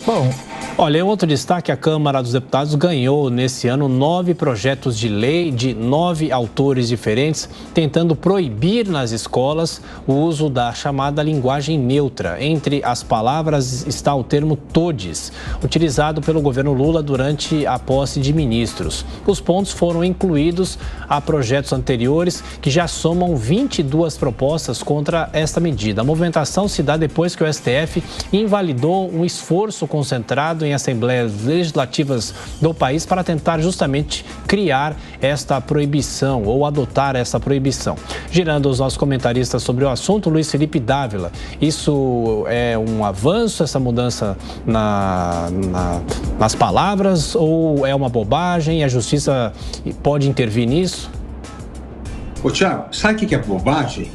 Bom, olha, outro destaque, a Câmara dos Deputados ganhou nesse ano 9 projetos de lei de 9 autores diferentes, tentando proibir nas escolas o uso da chamada linguagem neutra. Entre as palavras está o termo todes, utilizado pelo governo Lula durante a posse de ministros. Os pontos foram incluídos a projetos anteriores que já somam 22 propostas contra esta medida. A movimentação se dá depois que o STF invalidou um esforço concentrado em assembleias legislativas do país para tentar justamente criar esta proibição ou adotar essa proibição. Girando os nossos comentaristas sobre o assunto, Luiz Felipe Dávila, isso é um avanço, essa mudança nas palavras, ou é uma bobagem? A justiça pode intervir nisso? Ô, Thiago, sabe o que é bobagem?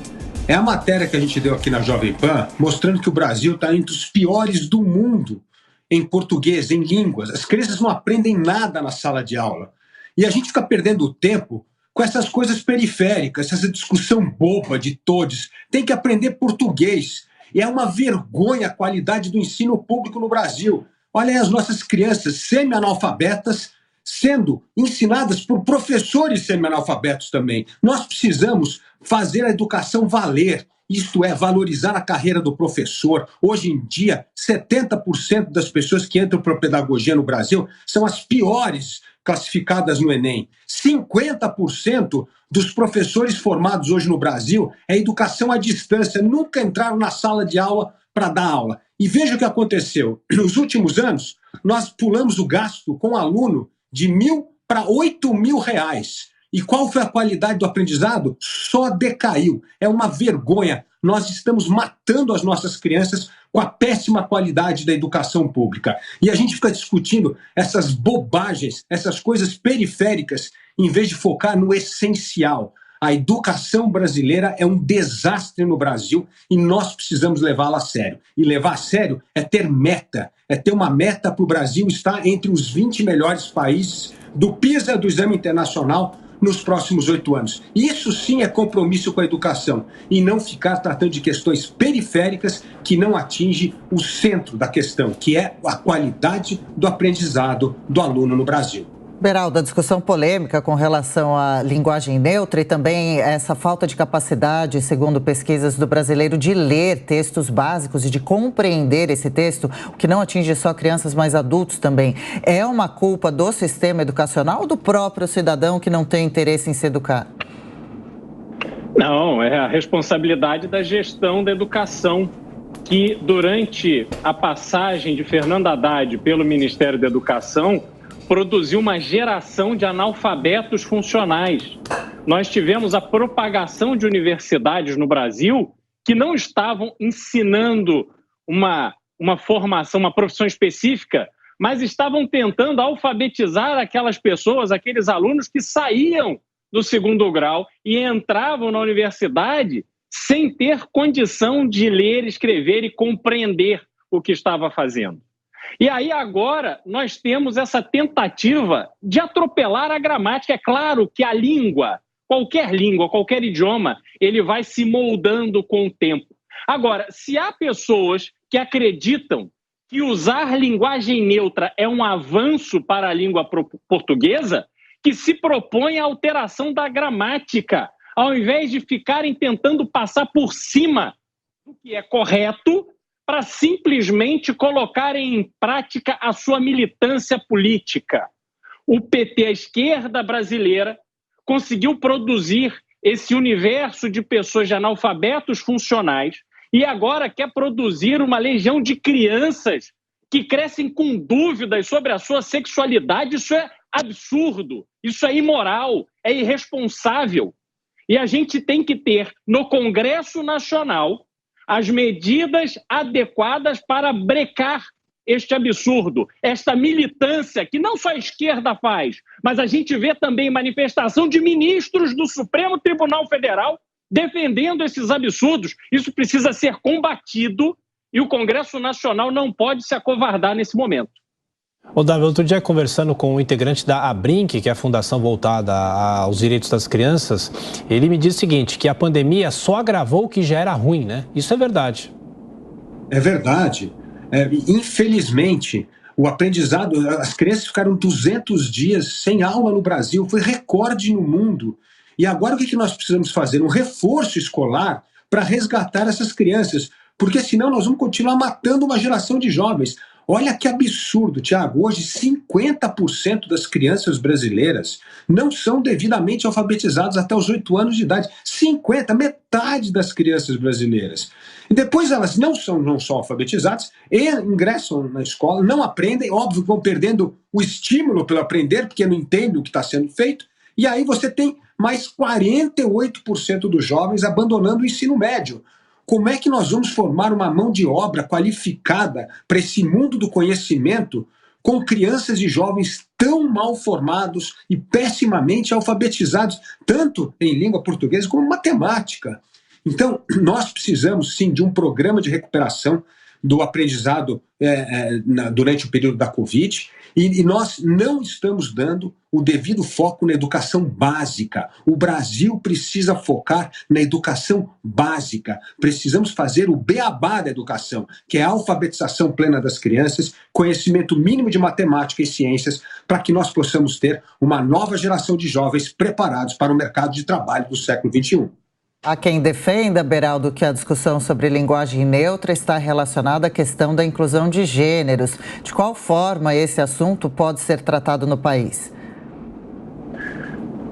É a matéria que a gente deu aqui na Jovem Pan, mostrando que o Brasil está entre os piores do mundo em português, em línguas. As crianças não aprendem nada na sala de aula. E a gente fica perdendo tempo com essas coisas periféricas, essa discussão boba de todos. Tem que aprender português. E é uma vergonha a qualidade do ensino público no Brasil. Olha aí as nossas crianças semi-analfabetas sendo ensinadas por professores semi-analfabetos também. Nós precisamos fazer a educação valer. Isto é, valorizar a carreira do professor. Hoje em dia, 70% das pessoas que entram para a pedagogia no Brasil são as piores classificadas no Enem. 50% dos professores formados hoje no Brasil é educação à distância, nunca entraram na sala de aula para dar aula. E veja o que aconteceu. Nos últimos anos, nós pulamos o gasto com aluno de R$1.000 para R$8.000. E qual foi a qualidade do aprendizado? Só decaiu. É uma vergonha. Nós estamos matando as nossas crianças com a péssima qualidade da educação pública. E a gente fica discutindo essas bobagens, essas coisas periféricas, em vez de focar no essencial. A educação brasileira é um desastre no Brasil e nós precisamos levá-la a sério. E levar a sério é ter meta, é ter uma meta para o Brasil estar entre os 20 melhores países do PISA, do Exame Internacional, nos próximos 8 anos. Isso sim é compromisso com a educação e não ficar tratando de questões periféricas que não atingem o centro da questão, que é a qualidade do aprendizado do aluno no Brasil. Beraldo, a discussão polêmica com relação à linguagem neutra e também essa falta de capacidade, segundo pesquisas do brasileiro, de ler textos básicos e de compreender esse texto, o que não atinge só crianças, mas adultos também. É uma culpa do sistema educacional ou do próprio cidadão que não tem interesse em se educar? Não, é a responsabilidade da gestão da educação, que durante a passagem de Fernando Haddad pelo Ministério da Educação, produziu uma geração de analfabetos funcionais. Nós tivemos a propagação de universidades no Brasil que não estavam ensinando uma formação, uma profissão específica, mas estavam tentando alfabetizar aquelas pessoas, aqueles alunos que saíam do segundo grau e entravam na universidade sem ter condição de ler, escrever e compreender o que estava fazendo. E aí agora nós temos essa tentativa de atropelar a gramática. É claro que a língua, qualquer idioma, ele vai se moldando com o tempo. Agora, se há pessoas que acreditam que usar linguagem neutra é um avanço para a língua portuguesa, que se propõe a alteração da gramática, ao invés de ficarem tentando passar por cima do que é correto, para simplesmente colocarem em prática a sua militância política. O PT, a esquerda brasileira, conseguiu produzir esse universo de pessoas de analfabetos funcionais e agora quer produzir uma legião de crianças que crescem com dúvidas sobre a sua sexualidade. Isso é absurdo, isso é imoral, é irresponsável. E a gente tem que ter no Congresso Nacional as medidas adequadas para brecar este absurdo, esta militância que não só a esquerda faz, mas a gente vê também manifestação de ministros do Supremo Tribunal Federal defendendo esses absurdos. Isso precisa ser combatido e o Congresso Nacional não pode se acovardar nesse momento. Ô, Davi, outro dia conversando com um integrante da Abrinq, que é a fundação voltada aos direitos das crianças, ele me disse o seguinte, que a pandemia só agravou o que já era ruim, né? Isso é verdade. É verdade. Infelizmente, o aprendizado, as crianças ficaram 200 dias sem aula no Brasil, foi recorde no mundo. E agora o que nós precisamos fazer? Um reforço escolar para resgatar essas crianças, porque senão nós vamos continuar matando uma geração de jovens. Olha que absurdo, Tiago, hoje 50% das crianças brasileiras não são devidamente alfabetizadas até os 8 anos de idade. 50%, metade das crianças brasileiras. E depois elas não são alfabetizadas, e ingressam na escola, não aprendem, óbvio que vão perdendo o estímulo pelo aprender, porque não entendem o que está sendo feito, e aí você tem mais 48% dos jovens abandonando o ensino médio. Como é que nós vamos formar uma mão de obra qualificada para esse mundo do conhecimento com crianças e jovens tão mal formados e pessimamente alfabetizados, tanto em língua portuguesa como matemática? Então, nós precisamos, sim, de um programa de recuperação do aprendizado durante o período da Covid, e nós não estamos dando o devido foco na educação básica. O Brasil precisa focar na educação básica. Precisamos fazer o beabá da educação, que é a alfabetização plena das crianças, conhecimento mínimo de matemática e ciências, para que nós possamos ter uma nova geração de jovens preparados para o mercado de trabalho do século XXI. Há quem defenda, Beraldo, que a discussão sobre linguagem neutra está relacionada à questão da inclusão de gêneros. De qual forma esse assunto pode ser tratado no país?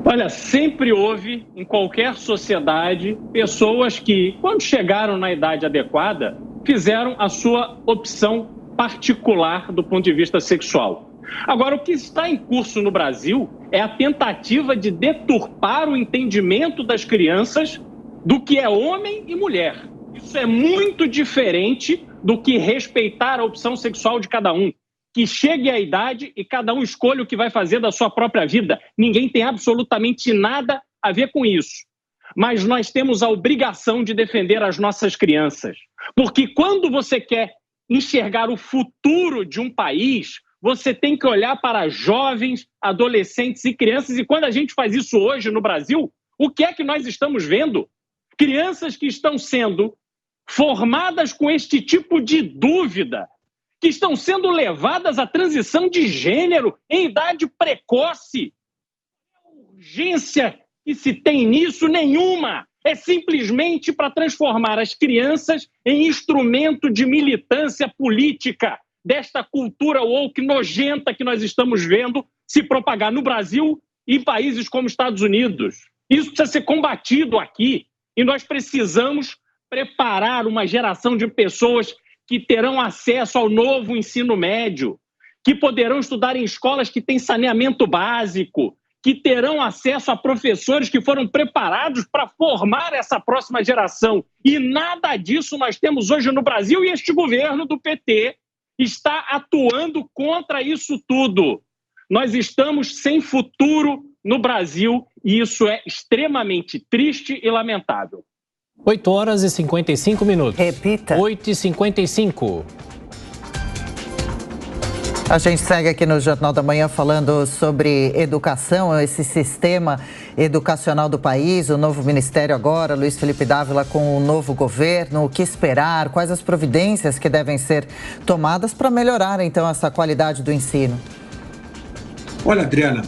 Olha, sempre houve, em qualquer sociedade, pessoas que, quando chegaram na idade adequada, fizeram a sua opção particular do ponto de vista sexual. Agora, o que está em curso no Brasil é a tentativa de deturpar o entendimento das crianças do que é homem e mulher. Isso é muito diferente do que respeitar a opção sexual de cada um. Que chegue à idade e cada um escolha o que vai fazer da sua própria vida. Ninguém tem absolutamente nada a ver com isso. Mas nós temos a obrigação de defender as nossas crianças. Porque quando você quer enxergar o futuro de um país, você tem que olhar para jovens, adolescentes e crianças. E quando a gente faz isso hoje no Brasil, o que é que nós estamos vendo? Crianças que estão sendo formadas com este tipo de dúvida, que estão sendo levadas à transição de gênero em idade precoce. Urgência que se tem nisso nenhuma. É simplesmente para transformar as crianças em instrumento de militância política desta cultura woke nojenta que nós estamos vendo se propagar no Brasil e em países como Estados Unidos. Isso precisa ser combatido aqui. E nós precisamos preparar uma geração de pessoas que terão acesso ao novo ensino médio, que poderão estudar em escolas que têm saneamento básico, que terão acesso a professores que foram preparados para formar essa próxima geração. E nada disso nós temos hoje no Brasil, e este governo do PT está atuando contra isso tudo. Nós estamos sem futuro no Brasil e isso é extremamente triste e lamentável. 8h55. Repita. 8h55. A gente segue aqui no Jornal da Manhã falando sobre educação, esse sistema educacional do país, o novo ministério agora, Luiz Felipe Dávila com o novo governo, o que esperar, quais as providências que devem ser tomadas para melhorar então essa qualidade do ensino? Olha, Adriana,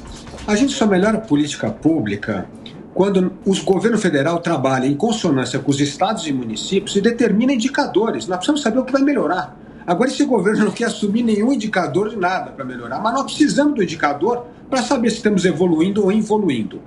a gente só melhora a política pública quando o governo federal trabalha em consonância com os estados e municípios e determina indicadores. Nós precisamos saber o que vai melhorar. Agora, esse governo não quer assumir nenhum indicador de nada para melhorar, mas nós precisamos do indicador para saber se estamos evoluindo ou involuindo.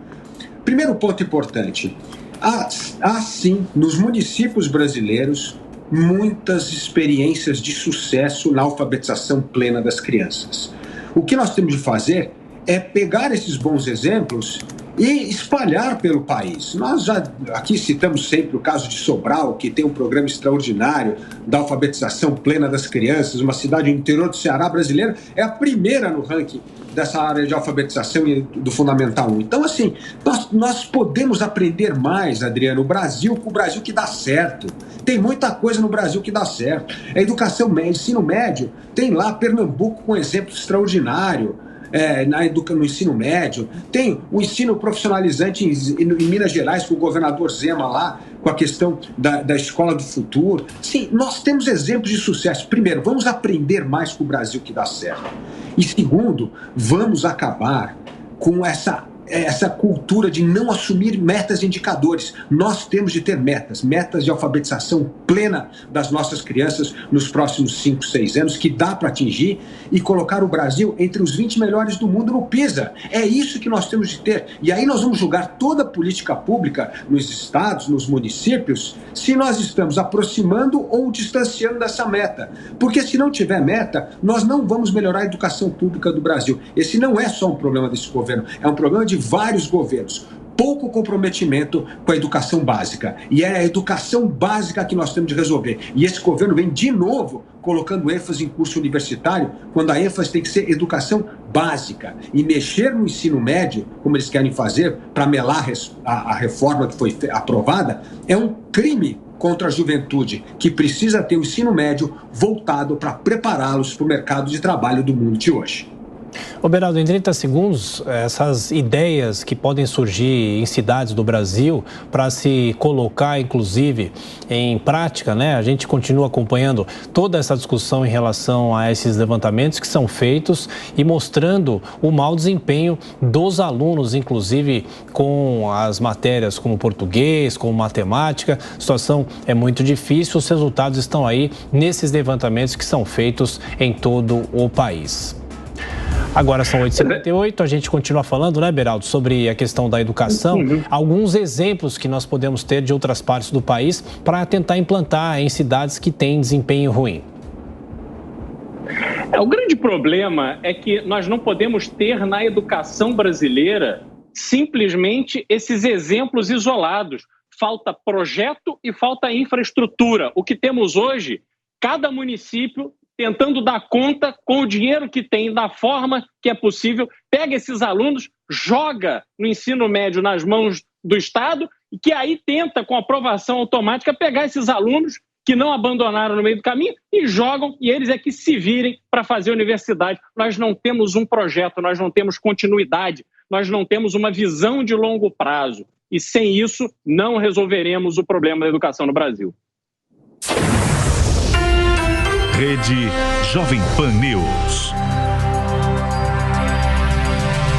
Primeiro ponto importante, há sim, nos municípios brasileiros, muitas experiências de sucesso na alfabetização plena das crianças. O que nós temos de fazer é pegar esses bons exemplos e espalhar pelo país. Nós já aqui citamos sempre o caso de Sobral, que tem um programa extraordinário da alfabetização plena das crianças, uma cidade no interior do Ceará brasileiro, é a primeira no ranking dessa área de alfabetização do Fundamental 1. Então, assim, nós podemos aprender mais, Adriano, o Brasil que dá certo. Tem muita coisa no Brasil que dá certo. A educação média, ensino médio, tem lá Pernambuco com exemplo extraordinário. no ensino médio, tem o ensino profissionalizante em Minas Gerais, com o governador Zema lá, com a questão da escola do futuro. Sim, nós temos exemplos de sucesso. Primeiro, vamos aprender mais com o Brasil que dá certo. E segundo, vamos acabar com essa cultura de não assumir metas e indicadores. Nós temos de ter metas de alfabetização plena das nossas crianças nos próximos 5, 6 anos, que dá para atingir, e colocar o Brasil entre os 20 melhores do mundo no PISA. É isso que nós temos de ter. E aí nós vamos julgar toda a política pública nos estados, nos municípios, se nós estamos aproximando ou distanciando dessa meta. Porque se não tiver meta, nós não vamos melhorar a educação pública do Brasil. Esse não é só um problema desse governo, é um problema de vários governos. Pouco comprometimento com a educação básica. E é a educação básica que nós temos de resolver. E esse governo vem de novo colocando ênfase em curso universitário, quando a ênfase tem que ser educação básica. E mexer no ensino médio, como eles querem fazer, para melar a reforma que foi aprovada, é um crime contra a juventude, que precisa ter o ensino médio voltado para prepará-los para o mercado de trabalho do mundo de hoje. Beraldo, em 30 segundos, essas ideias que podem surgir em cidades do Brasil para se colocar, inclusive, em prática, né? A gente continua acompanhando toda essa discussão em relação a esses levantamentos que são feitos e mostrando o mau desempenho dos alunos, inclusive com as matérias como português, como matemática. A situação é muito difícil, os resultados estão aí nesses levantamentos que são feitos em todo o país. Agora são 8h58, a gente continua falando, né, Beraldo, sobre a questão da educação. Alguns exemplos que nós podemos ter de outras partes do país para tentar implantar em cidades que têm desempenho ruim. O grande problema é que nós não podemos ter na educação brasileira simplesmente esses exemplos isolados. Falta projeto e falta infraestrutura. O que temos hoje, cada município tentando dar conta com o dinheiro que tem, da forma que é possível, pega esses alunos, joga no ensino médio nas mãos do Estado e que aí tenta, com aprovação automática, pegar esses alunos que não abandonaram no meio do caminho e jogam, e eles é que se virem para fazer universidade. Nós não temos um projeto, nós não temos continuidade, nós não temos uma visão de longo prazo. E sem isso, não resolveremos o problema da educação no Brasil. Rede Jovem Pan News.